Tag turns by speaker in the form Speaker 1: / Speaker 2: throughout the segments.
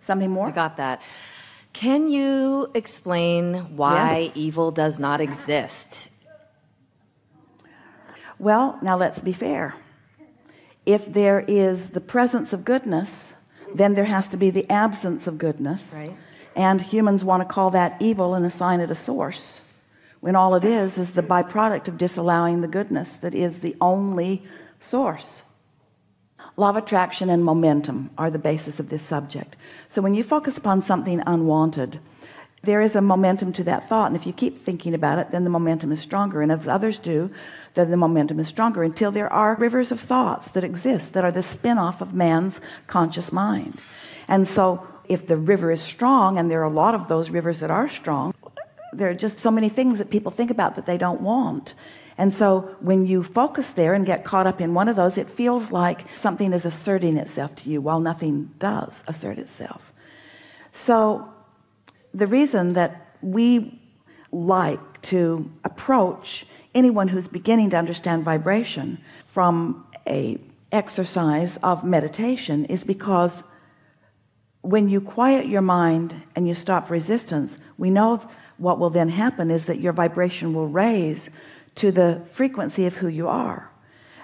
Speaker 1: Something more?
Speaker 2: I got that. Can you explain why evil does not exist?
Speaker 1: Well, now let's be fair. If there is the presence of goodness, then there has to be the absence of goodness.
Speaker 2: Right.
Speaker 1: And humans want to call that evil and assign it a source, when all it is the byproduct of disallowing the goodness that is the only source. Law of attraction and momentum are the basis of this subject. So when you focus upon something unwanted, there is a momentum to that thought, and if you keep thinking about it, then the momentum is stronger, and as others do, then the momentum is stronger, until there are rivers of thoughts that exist that are the spin-off of man's conscious mind. And so if the river is strong, and there are a lot of those rivers that are strong, there are just so many things that people think about that they don't want. And so when you focus there and get caught up in one of those, it feels like something is asserting itself to you, while nothing does assert itself. So the reason that we like to approach anyone who's beginning to understand vibration from a exercise of meditation is because when you quiet your mind and you stop resistance, we know what will then happen is that your vibration will raise to the frequency of who you are.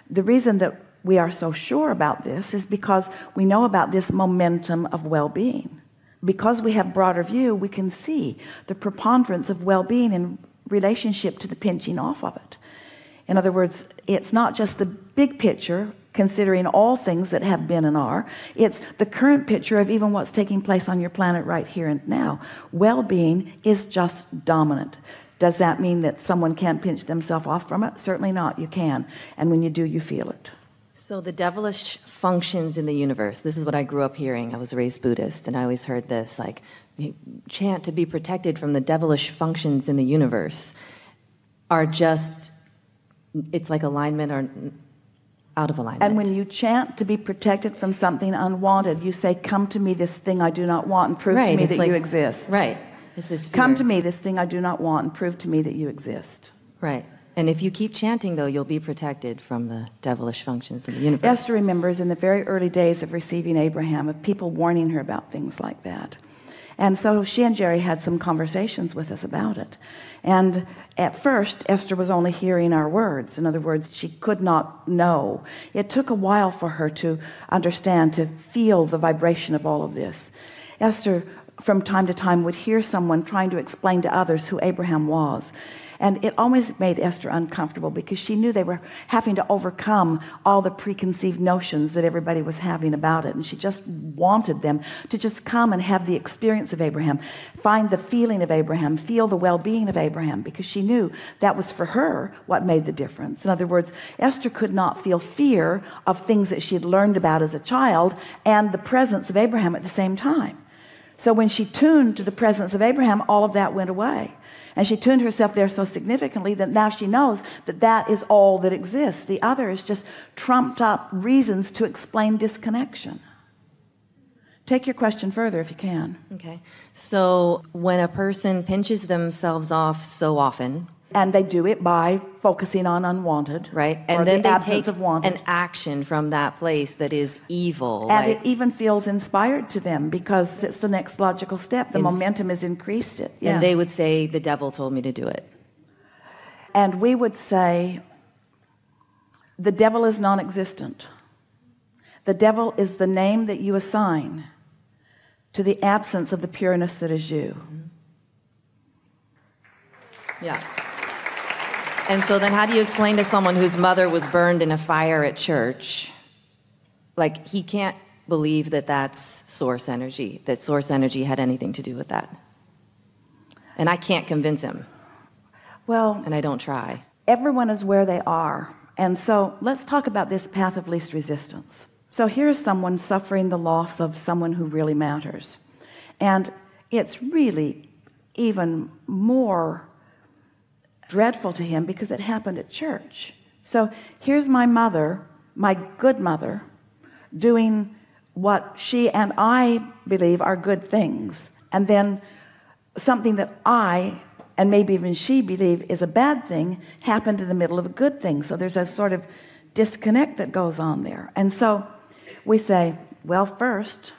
Speaker 1: The reason that we are so sure about this is because we know about this momentum of well-being. Because we have broader view, we can see the preponderance of well-being in relationship to the pinching off of it. In other words, it's not just the big picture considering all things that have been and are, it's the current picture of even what's taking place on your planet right here and now. Well-being is just dominant. Does that mean that someone can't pinch themselves off from it? Certainly not. You can, and when you do, you feel it.
Speaker 2: So the devilish functions in the universe, this is what I grew up hearing. I was raised Buddhist, and I always heard this, like, chant to be protected from the devilish functions in the universe, are just, it's like alignment or out of alignment.
Speaker 1: And when you chant to be protected from something unwanted, you say, come to me, this thing I do not want, and prove to me that you exist.
Speaker 2: Right. It's this fear.
Speaker 1: Come to me, this thing I do not want, and prove to me that you exist.
Speaker 2: Right. And if you keep chanting, though, you'll be protected from the devilish functions in the universe.
Speaker 1: Esther remembers in the very early days of receiving Abraham, of people warning her about things like that. And so she and Jerry had some conversations with us about it. And at first, Esther was only hearing our words. In other words, she could not know. It took a while for her to understand, to feel the vibration of all of this. Esther, from time to time, would hear someone trying to explain to others who Abraham was. And it always made Esther uncomfortable because she knew they were having to overcome all the preconceived notions that everybody was having about it. And she just wanted them to just come and have the experience of Abraham, find the feeling of Abraham, feel the well-being of Abraham, because she knew that was for her what made the difference. In other words, Esther could not feel fear of things that she had learned about as a child and the presence of Abraham at the same time. So when she tuned to the presence of Abraham, all of that went away. And she tuned herself there so significantly that now she knows that that is all that exists. The other is just trumped up reasons to explain disconnection. Take your question further if you can.
Speaker 2: Okay. So when a person pinches themselves off so often,
Speaker 1: and they do it by focusing on unwanted,
Speaker 2: right? And then they take an action from that place that is evil.
Speaker 1: And it even feels inspired to them because it's the next logical step. The momentum has increased it. Yes.
Speaker 2: And they would say, the devil told me to do it.
Speaker 1: And we would say, the devil is non-existent. The devil is the name that you assign to the absence of the pureness that is you.
Speaker 2: Yeah. And so then how do you explain to someone whose mother was burned in a fire at church, like he can't believe that that's source energy, that source energy had anything to do with that? And I can't convince him.
Speaker 1: Well,
Speaker 2: and I don't try.
Speaker 1: Everyone is where they are. And so let's talk about this path of least resistance. So here's someone suffering the loss of someone who really matters. And it's really even more dreadful to him because it happened at church. So here's my mother, my good mother, doing what she and I believe are good things, and then something that I and maybe even she believe is a bad thing happened in the middle of a good thing. So there's a sort of disconnect that goes on there. And so we say, well, first,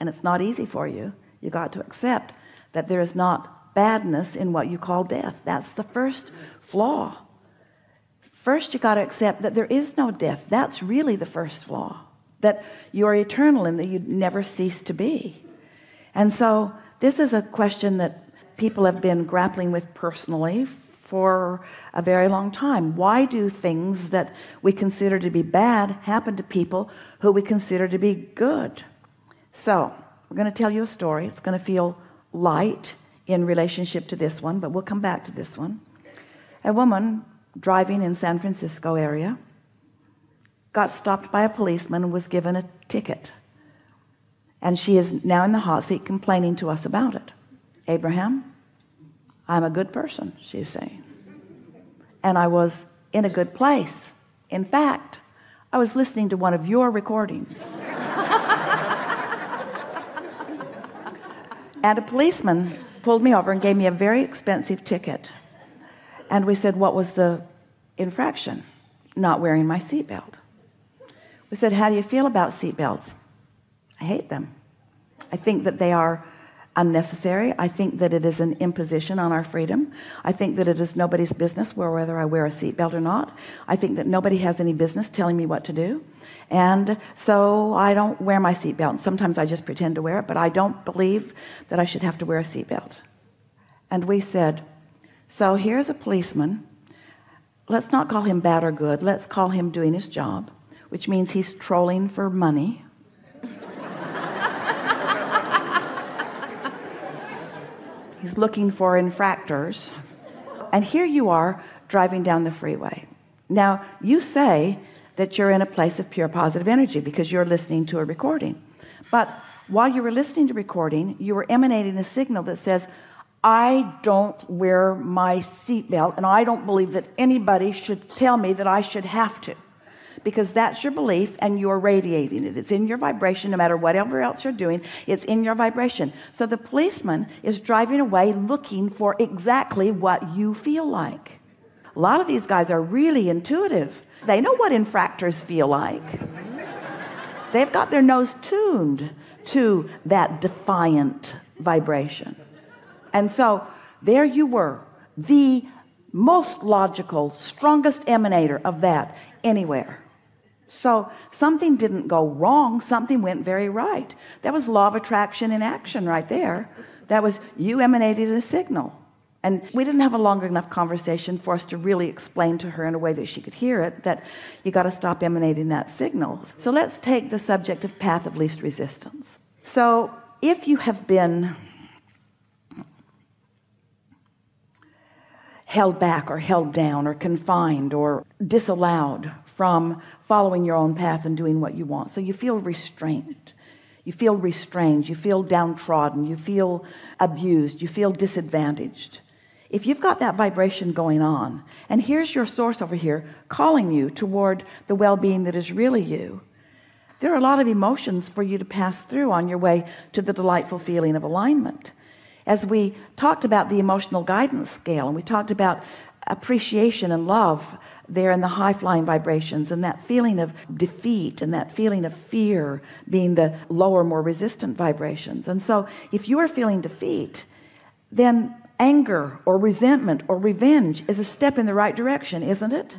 Speaker 1: and it's not easy for you. You got to accept that there is not badness in what you call death. That's the first flaw. First, you got to accept that there is no death. That's really the first flaw, that you are eternal and that you never cease to be. And so this is a question that people have been grappling with personally for a very long time. Why do things that we consider to be bad happen to people who we consider to be good? So we're going to tell you a story. It's going to feel light in relationship to this one, but we'll come back to this one. A woman driving in San Francisco area got stopped by a policeman and was given a ticket. And she is now in the hot seat complaining to us about it. Abraham, I'm a good person, she is saying. And I was in a good place. In fact, I was listening to one of your recordings. And a policeman pulled me over and gave me a very expensive ticket. And we said, what was the infraction? Not wearing my seatbelt. We said, how do you feel about seatbelts? I hate them. I think that they are unnecessary. I think that it is an imposition on our freedom. I think that it is nobody's business whether I wear a seatbelt or not. I think that nobody has any business telling me what to do. And so I don't wear my seatbelt. Sometimes I just pretend to wear it, but I don't believe that I should have to wear a seatbelt. And we said, so here's a policeman. Let's not call him bad or good. Let's call him doing his job, which means he's trolling for money. He's looking for infractors. And here you are driving down the freeway. Now, you say that you're in a place of pure positive energy because you're listening to a recording. But while you were listening to recording, you were emanating a signal that says, I don't wear my seatbelt, and I don't believe that anybody should tell me that I should have to. Because that's your belief and you're radiating it. It's in your vibration. No matter whatever else you're doing, it's in your vibration. So the policeman is driving away looking for exactly what you feel like. A lot of these guys are really intuitive. They know what infractors feel like. They've got their nose tuned to that defiant vibration. And so there you were, the most logical, strongest emanator of that anywhere. So something didn't go wrong, something went very right. That was law of attraction in action right there. That was you emanated a signal. And we didn't have a long enough conversation for us to really explain to her in a way that she could hear it, that you got to stop emanating that signal. So let's take the subject of path of least resistance. So if you have been held back or held down or confined or disallowed from following your own path and doing what you want, so you feel restrained, you feel downtrodden, you feel abused, you feel disadvantaged. If you've got that vibration going on, and here's your source over here calling you toward the well-being that is really you, there are a lot of emotions for you to pass through on your way to the delightful feeling of alignment. As we talked about the emotional guidance scale, and we talked about appreciation and love there in the high-flying vibrations, and that feeling of defeat and that feeling of fear being the lower, more resistant vibrations. And so if you are feeling defeat, then anger or resentment or revenge is a step in the right direction, isn't it?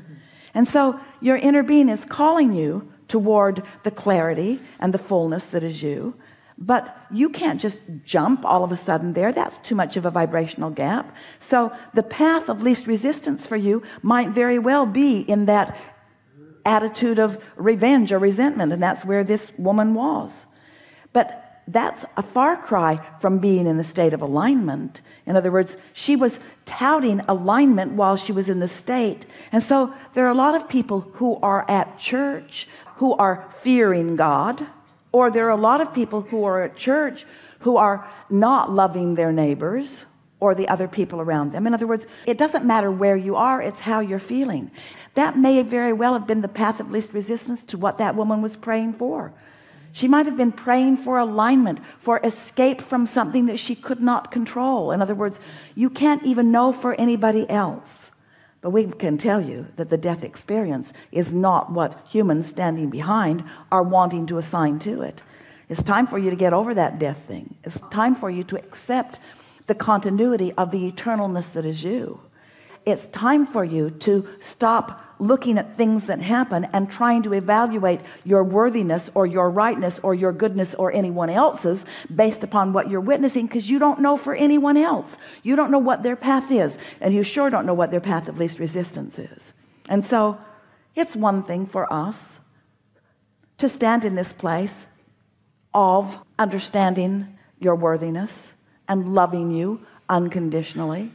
Speaker 1: And so your inner being is calling you toward the clarity and the fullness that is you. But you can't just jump all of a sudden there. That's too much of a vibrational gap. So the path of least resistance for you might very well be in that attitude of revenge or resentment. And that's where this woman was. But that's a far cry from being in the state of alignment. In other words, she was touting alignment while she was in the state. And so there are a lot of people who are at church who are fearing God. Or there are a lot of people who are at church who are not loving their neighbors or the other people around them. In other words, it doesn't matter where you are, it's how you're feeling. That may very well have been the path of least resistance to what that woman was praying for. She might have been praying for alignment, for escape from something that she could not control. In other words, you can't even know for anybody else. But we can tell you that the death experience is not what humans standing behind are wanting to assign to it. It's time for you to get over that death thing. It's time for you to accept the continuity of the eternalness that is you. It's time for you to stop looking at things that happen and trying to evaluate your worthiness or your rightness or your goodness or anyone else's based upon what you're witnessing, because you don't know for anyone else. You don't know what their path is, and you sure don't know what their path of least resistance is. And so it's one thing for us to stand in this place of understanding your worthiness and loving you unconditionally.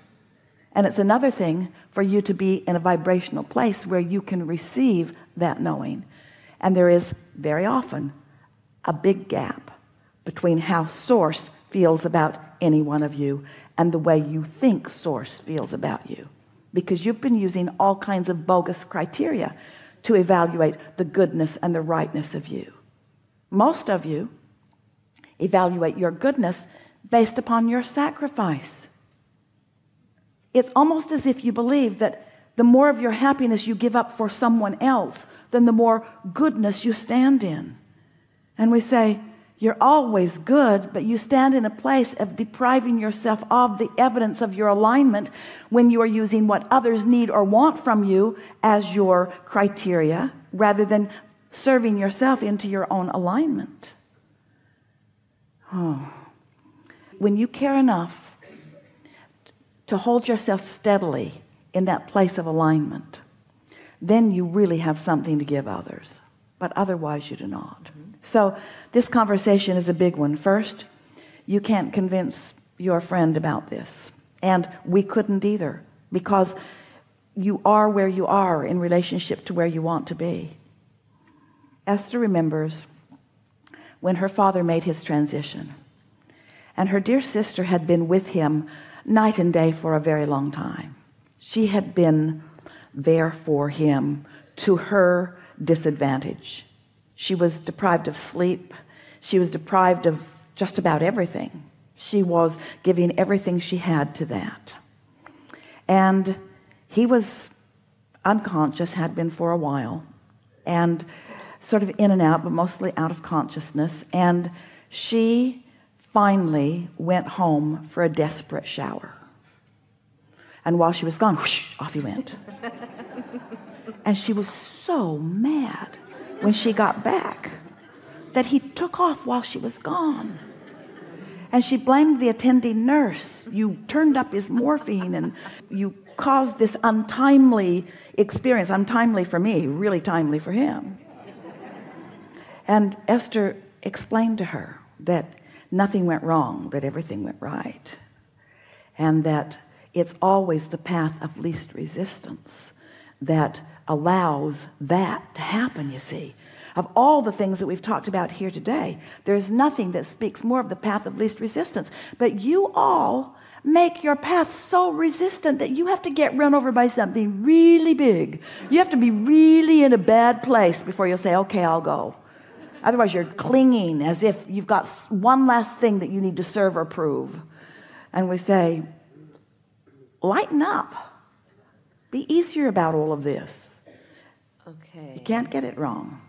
Speaker 1: And it's another thing for you to be in a vibrational place where you can receive that knowing. And there is very often a big gap between how Source feels about any one of you and the way you think Source feels about you, because you've been using all kinds of bogus criteria to evaluate the goodness and the rightness of you. Most of you evaluate your goodness based upon your sacrifice. It's almost as if you believe that the more of your happiness you give up for someone else, then the more goodness you stand in. And we say, you're always good, but you stand in a place of depriving yourself of the evidence of your alignment when you are using what others need or want from you as your criteria, rather than serving yourself into your own alignment. Oh. When you care enough to hold yourself steadily in that place of alignment, then you really have something to give others, but otherwise you do not. So this conversation is a big one. First, you can't convince your friend about this, and we couldn't either, because you are where you are in relationship to where you want to be. Esther remembers when her father made his transition, and her dear sister had been with him night and day for a very long time. She had been there for him to her disadvantage. She was deprived of sleep. She was deprived of just about everything. She was giving everything she had to that. And he was unconscious, had been for a while, and sort of in and out, but mostly out of consciousness. And she finally went home for a desperate shower. And while she was gone, whoosh, off he went. And she was so mad when she got back that he took off while she was gone. And she blamed the attending nurse. You turned up his morphine and you caused this untimely experience. Untimely for me, really timely for him. And Esther explained to her that nothing went wrong, that everything went right, and that it's always the path of least resistance that allows that to happen. You see, of all the things that we've talked about here today, there's nothing that speaks more of the path of least resistance, but you all make your path so resistant that you have to get run over by something really big. You have to be really in a bad place before you'll say, okay, I'll go. Otherwise you're clinging as if you've got one last thing that you need to serve or prove. And we say, lighten up. Be easier about all of this.
Speaker 2: Okay.
Speaker 1: You can't get it wrong.